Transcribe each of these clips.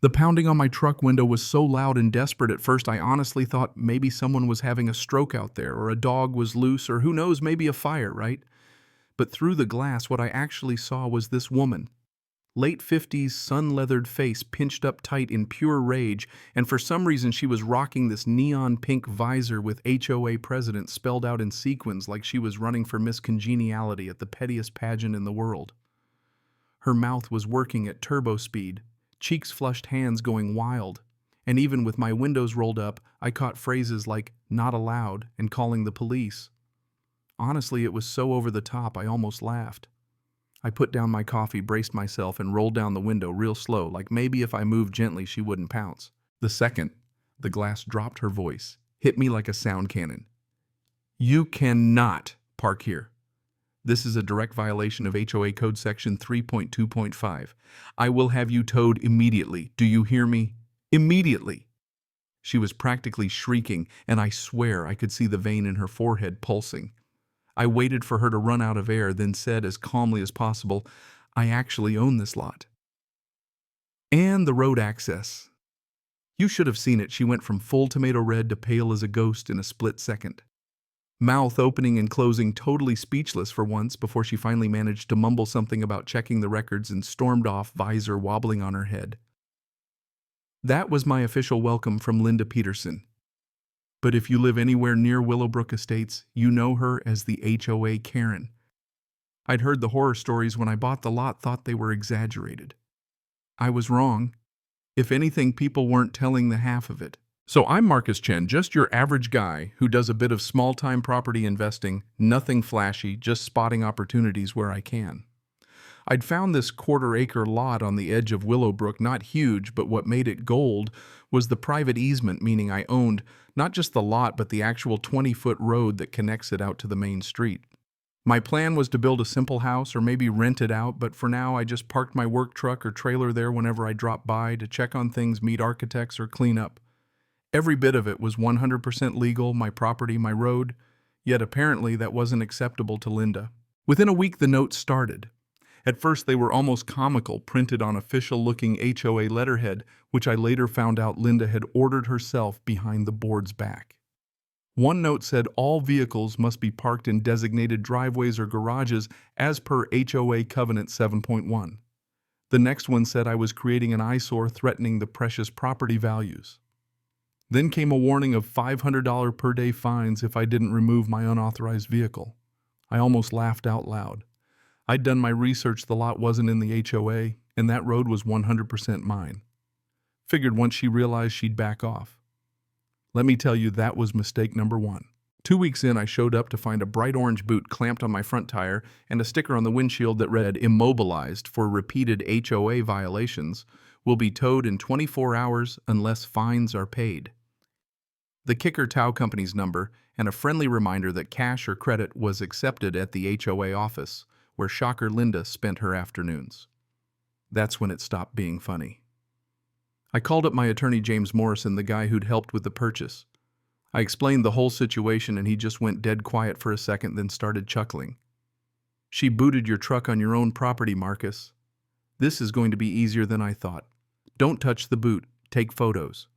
The pounding on my truck window was so loud and desperate at first I honestly thought maybe someone was having a stroke out there, or a dog was loose, or who knows, maybe a fire, right? But through the glass, what I actually saw was this woman. Late 50s, sun-leathered face pinched up tight in pure rage, and for some reason she was rocking this neon pink visor with HOA president spelled out in sequins like she was running for Miss Congeniality at the pettiest pageant in the world. Her mouth was working at turbo speed, cheeks flushed, hands going wild, and even with my windows rolled up, I caught phrases like "not allowed" and "calling the police." Honestly, it was so over the top I almost laughed. I put down my coffee, braced myself, and rolled down the window real slow, like maybe if I moved gently she wouldn't pounce. The second the glass dropped, her voice hit me like a sound cannon. "You cannot park here. This is a direct violation of HOA Code Section 3.2.5. I will have you towed immediately. Do you hear me? Immediately!" She was practically shrieking, and I swear I could see the vein in her forehead pulsing. I waited for her to run out of air, then said as calmly as possible, "I actually own this lot. And the road access." You should have seen it. She went from full tomato red to pale as a ghost in a split second. Mouth opening and closing, totally speechless for once, before she finally managed to mumble something about checking the records and stormed off, visor wobbling on her head. That was my official welcome from Linda Peterson. But if you live anywhere near Willowbrook Estates, you know her as the HOA Karen. I'd heard the horror stories when I bought the lot, thought they were exaggerated. I was wrong. If anything, people weren't telling the half of it. So I'm Marcus Chen, just your average guy who does a bit of small-time property investing, nothing flashy, just spotting opportunities where I can. I'd found this quarter-acre lot on the edge of Willowbrook, not huge, but what made it gold was the private easement, meaning I owned not just the lot, but the actual 20-foot road that connects it out to the main street. My plan was to build a simple house or maybe rent it out, but for now I just parked my work truck or trailer there whenever I dropped by to check on things, meet architects, or clean up. Every bit of it was 100% legal, my property, my road, yet apparently that wasn't acceptable to Linda. Within a week the notes started. At first they were almost comical, printed on official-looking HOA letterhead, which I later found out Linda had ordered herself behind the board's back. One note said all vehicles must be parked in designated driveways or garages as per HOA Covenant 7.1. The next one said I was creating an eyesore threatening the precious property values. Then came a warning of $500 per day fines if I didn't remove my unauthorized vehicle. I almost laughed out loud. I'd done my research, the lot wasn't in the HOA, and that road was 100% mine. Figured once she realized she'd back off. Let me tell you, that was mistake number one. 2 weeks in, I showed up to find a bright orange boot clamped on my front tire and a sticker on the windshield that read, "Immobilized for repeated HOA violations, will be towed in 24 hours unless fines are paid." The kicker, tow company's number, and a friendly reminder that cash or credit was accepted at the HOA office, where shocker Linda spent her afternoons. That's when it stopped being funny. I called up my attorney James Morrison, the guy who'd helped with the purchase. I explained the whole situation and he just went dead quiet for a second, then started chuckling. "She booted your truck on your own property, Marcus. This is going to be easier than I thought. Don't touch the boot. Take photos.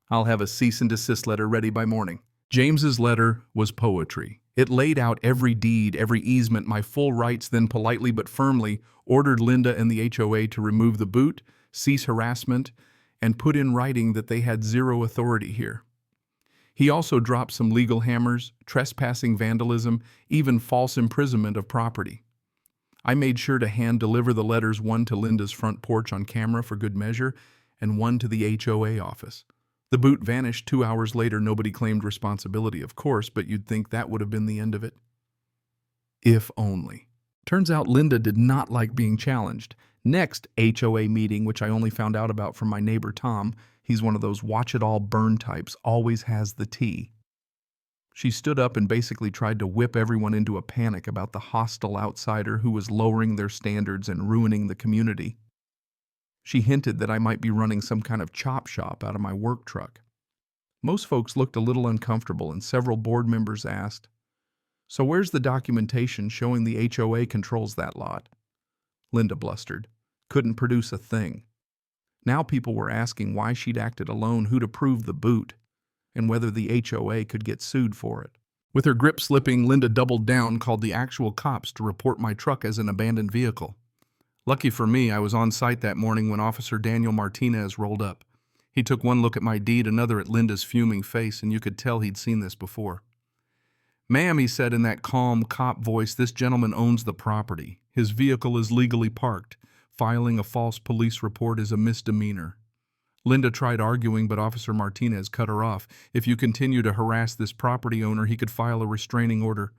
I'll have a cease and desist letter ready by morning." James's letter was poetry. It laid out every deed, every easement, my full rights, then politely but firmly ordered Linda and the HOA to remove the boot, cease harassment, and put in writing that they had zero authority here. He also dropped some legal hammers, trespassing, vandalism, even false imprisonment of property. I made sure to hand deliver the letters, one to Linda's front porch on camera for good measure, and one to the HOA office. The boot vanished 2 hours later. Nobody claimed responsibility, of course, but you'd think that would have been the end of it. If only. Turns out Linda did not like being challenged. Next HOA meeting, which I only found out about from my neighbor Tom, he's one of those watch-it-all burn types, always has the tea. She stood up and basically tried to whip everyone into a panic about the hostile outsider who was lowering their standards and ruining the community. She hinted that I might be running some kind of chop shop out of my work truck. Most folks looked a little uncomfortable, and several board members asked, "So where's the documentation showing the HOA controls that lot?" Linda blustered. "Couldn't produce a thing." Now people were asking why she'd acted alone, who'd approved the boot, and whether the HOA could get sued for it. With her grip slipping, Linda doubled down, called the actual cops to report my truck as an abandoned vehicle. Lucky for me, I was on site that morning when Officer Daniel Martinez rolled up. He took one look at my deed, another at Linda's fuming face, and you could tell he'd seen this before. "Ma'am," he said in that calm cop voice, "this gentleman owns the property. His vehicle is legally parked. Filing a false police report is a misdemeanor." Linda tried arguing, but Officer Martinez cut her off. "If you continue to harass this property owner, he could file a restraining order."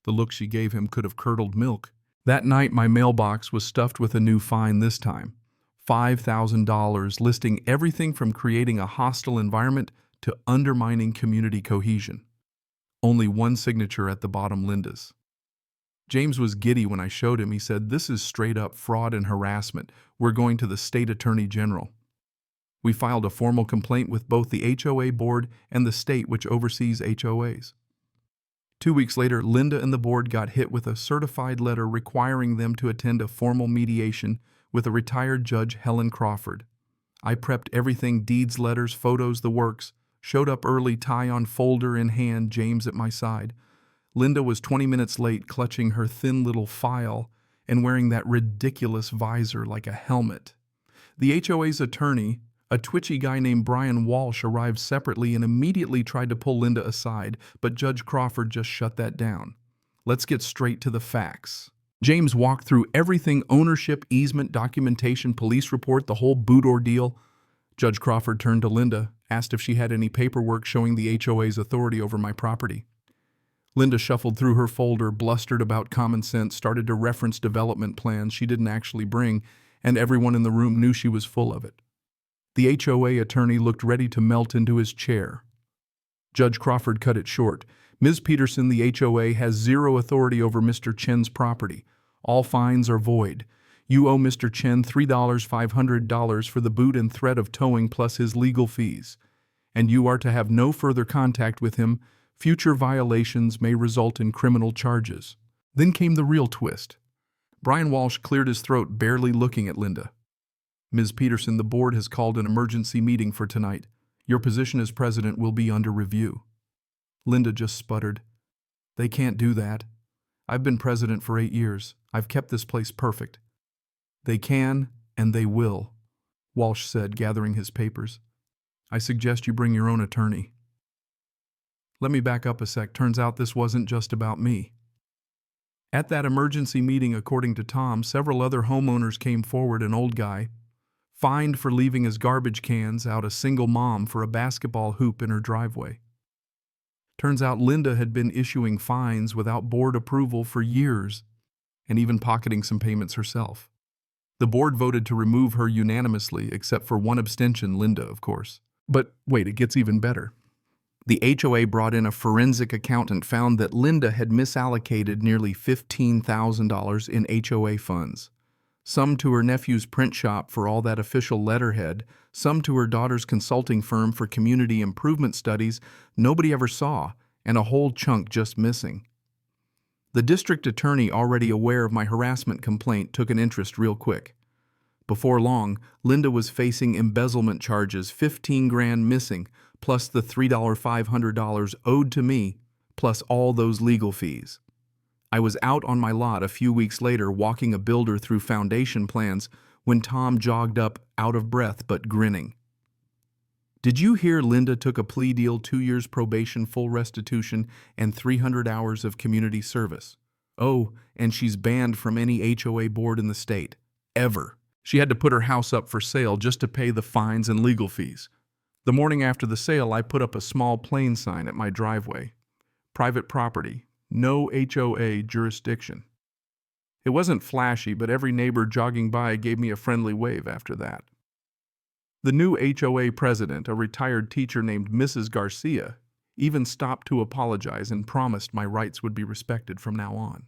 The look she gave him could have curdled milk. That night, my mailbox was stuffed with a new fine this time. $5,000, listing everything from creating a hostile environment to undermining community cohesion. Only one signature at the bottom, Linda's. James was giddy when I showed him. He said, "This is straight up fraud and harassment. We're going to the state attorney general." We filed a formal complaint with both the HOA board and the state, which oversees HOAs. 2 weeks later, Linda and the board got hit with a certified letter requiring them to attend a formal mediation with a retired judge, Helen Crawford. I prepped everything, deeds, letters, photos, the works, showed up early, tie on, folder in hand, James at my side. Linda was 20 minutes late, clutching her thin little file and wearing that ridiculous visor like a helmet. The HOA's attorney, a twitchy guy named Brian Walsh, arrived separately and immediately tried to pull Linda aside, but Judge Crawford just shut that down. "Let's get straight to the facts." James walked through everything: ownership, easement, documentation, police report, the whole boot ordeal. Judge Crawford turned to Linda, asked if she had any paperwork showing the HOA's authority over my property. Linda shuffled through her folder, blustered about common sense, started to reference development plans she didn't actually bring, and everyone in the room knew she was full of it. The HOA attorney looked ready to melt into his chair. Judge Crawford cut it short. "Ms. Peterson, the HOA has zero authority over Mr. Chen's property. All fines are void. You owe Mr. Chen $3,500 for the boot and threat of towing plus his legal fees. And you are to have no further contact with him. Future violations may result in criminal charges." Then came the real twist. Brian Walsh cleared his throat, barely looking at Linda. "Ms. Peterson, the board has called an emergency meeting for tonight. Your position as president will be under review." Linda just sputtered. "They can't do that. I've been president for 8 years. I've kept this place perfect." "They can, and they will," Walsh said, gathering his papers. "I suggest you bring your own attorney." Let me back up a sec. Turns out this wasn't just about me. At that emergency meeting, according to Tom, several other homeowners came forward. An old guy, fined for leaving his garbage cans out, a single mom for a basketball hoop in her driveway. Turns out Linda had been issuing fines without board approval for years, and even pocketing some payments herself. The board voted to remove her unanimously, except for one abstention, Linda, of course. But wait, it gets even better. The HOA brought in a forensic accountant, found that Linda had misallocated nearly $15,000 in HOA funds. Some to her nephew's print shop for all that official letterhead, some to her daughter's consulting firm for community improvement studies nobody ever saw, and a whole chunk just missing. The district attorney, already aware of my harassment complaint, took an interest real quick. Before long, Linda was facing embezzlement charges, 15 grand missing, plus the $3,500 owed to me, plus all those legal fees. I was out on my lot a few weeks later, walking a builder through foundation plans, when Tom jogged up, out of breath but grinning. "Did you hear Linda took a plea deal, 2 years probation, full restitution, and 300 hours of community service? Oh, and she's banned from any HOA board in the state. Ever. She had to put her house up for sale just to pay the fines and legal fees. The morning after the sale, I put up a small plain sign at my driveway. Private property. No HOA jurisdiction. It wasn't flashy, but every neighbor jogging by gave me a friendly wave after that. The new HOA president, a retired teacher named Mrs. Garcia, even stopped to apologize and promised my rights would be respected from now on.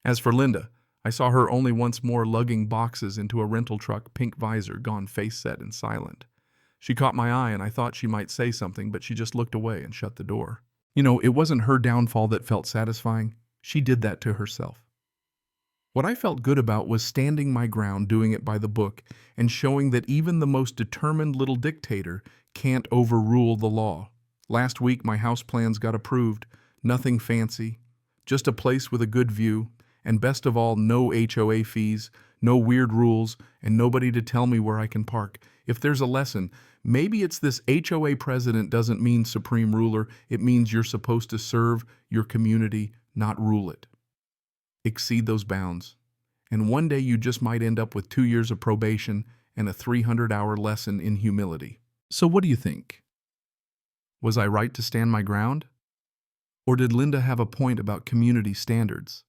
As for Linda, I saw her only once more, lugging boxes into a rental truck, pink visor, gone face set and silent. She caught my eye and I thought she might say something, but she just looked away and shut the door. You know, it wasn't her downfall that felt satisfying. She did that to herself. What I felt good about was standing my ground, doing it by the book, and showing that even the most determined little dictator can't overrule the law. Last week, my house plans got approved. Nothing fancy, just a place with a good view, and best of all, no HOA fees, no weird rules, and nobody to tell me where I can park. If there's a lesson, maybe it's this: HOA president doesn't mean supreme ruler. It means you're supposed to serve your community, not rule it. Exceed those bounds, and one day you just might end up with 2 years of probation and a 300-hour lesson in humility. So what do you think? Was I right to stand my ground? Or did Linda have a point about community standards?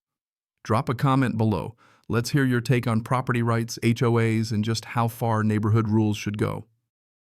Drop a comment below. Let's hear your take on property rights, HOAs, and just how far neighborhood rules should go.